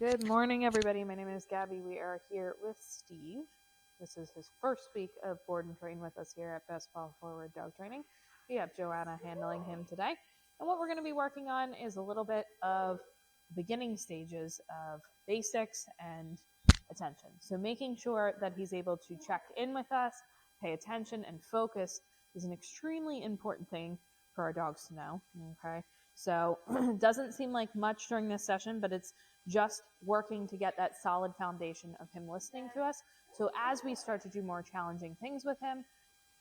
Good morning, everybody. My name is Gabby. We are here with Steve. This is his first week of board and train with us here at Paw Forward Dog Training. We have Joanna handling him today. And what we're going to be working on is a little bit of beginning stages of basics and attention. So making sure that he's able to check in with us, pay attention, and focus is an extremely important thing for our dogs to know. Okay. So it doesn't seem like much during this session, but it's just working to get that solid foundation of him listening to us. So as we start to do more challenging things with him,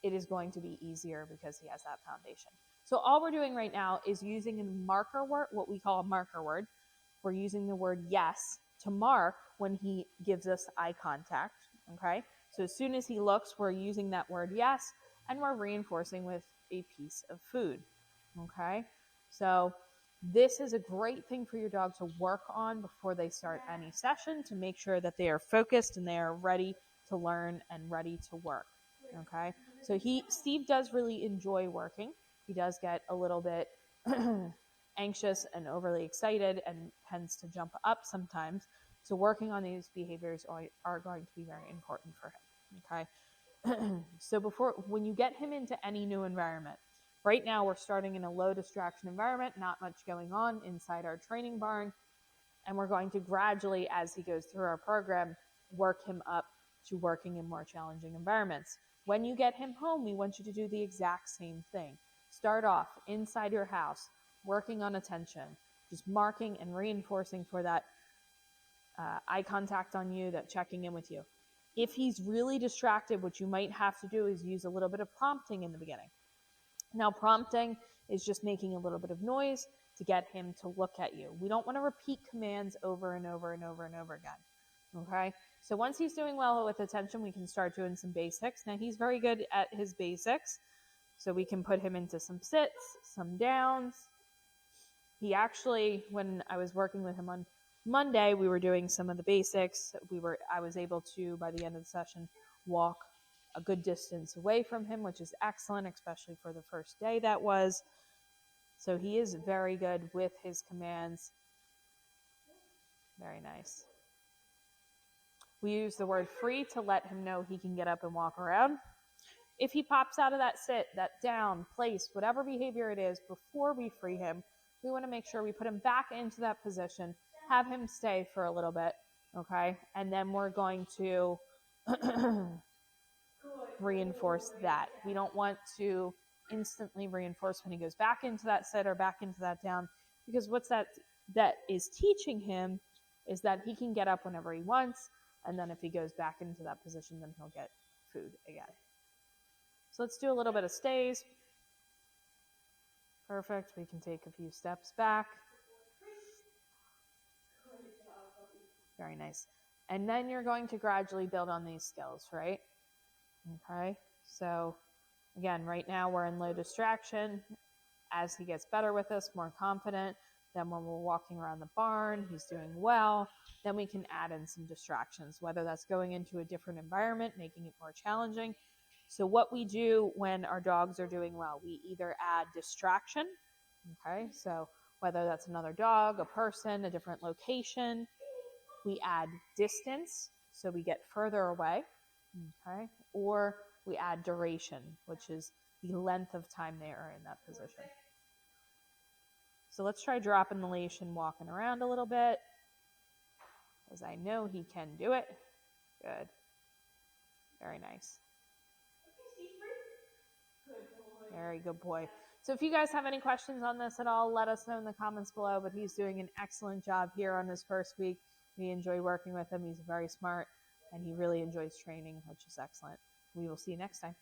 it is going to be easier because he has that foundation. So all we're doing right now is using a marker word, what we call a marker word. We're using the word yes to mark when he gives us eye contact, okay? So as soon as he looks, we're using that word yes, and we're reinforcing with a piece of food, okay? So this is a great thing for your dog to work on before they start any session to make sure that they are focused and they are ready to learn and ready to work. Okay. So Steve does really enjoy working. He does get a little bit anxious and overly excited and tends to jump up sometimes. So working on these behaviors are going to be very important for him. Okay. So when you get him into any new environment, right now, we're starting in a low distraction environment, not much going on inside our training barn, and we're going to gradually, as he goes through our program, work him up to working in more challenging environments. When you get him home, we want you to do the exact same thing. Start off inside your house, working on attention, just marking and reinforcing for that eye contact on you, that checking in with you. If he's really distracted, what you might have to do is use a little bit of prompting in the beginning. Now, prompting is just making a little bit of noise to get him to look at you. We don't want to repeat commands over and over and over and over again. Okay? So once he's doing well with attention, we can start doing some basics. Now, he's very good at his basics. So we can put him into some sits, some downs. He actually, when I was working with him on Monday, we were doing some of the basics. I was able to, by the end of the session, walk a good distance away from him, which is excellent, especially for the first day that was. So he is very good with his commands. Very nice. We use the word free to let him know he can get up and walk around. If he pops out of that sit, that down, place, whatever behavior it is, before we free him, we want to make sure we put him back into that position, have him stay for a little bit, okay? And then we're going to reinforce that. We don't want to instantly reinforce when he goes back into that sit or back into that down, because what's that is teaching him is that he can get up whenever he wants, and then if he goes back into that position, then he'll get food again. So let's do a little bit of stays. Perfect. We can take a few steps back. Very nice. And then you're going to gradually build on these skills, right? Okay, so again, right now we're in low distraction. As he gets better with us, more confident, then when we're walking around the barn, he's doing well, then we can add in some distractions, whether that's going into a different environment, making it more challenging. So what we do when our dogs are doing well, we either add distraction, okay, so whether that's another dog, a person, a different location, we add distance, so we get further away. Okay, or we add duration, which is the length of time they are in that position. So let's try dropping the leash and walking around a little bit, as I know he can do it. Good. Very nice. Very good boy. So if you guys have any questions on this at all, let us know in the comments below, but he's doing an excellent job here on his first week. We enjoy working with him. He's very smart. And he really enjoys training, which is excellent. We will see you next time.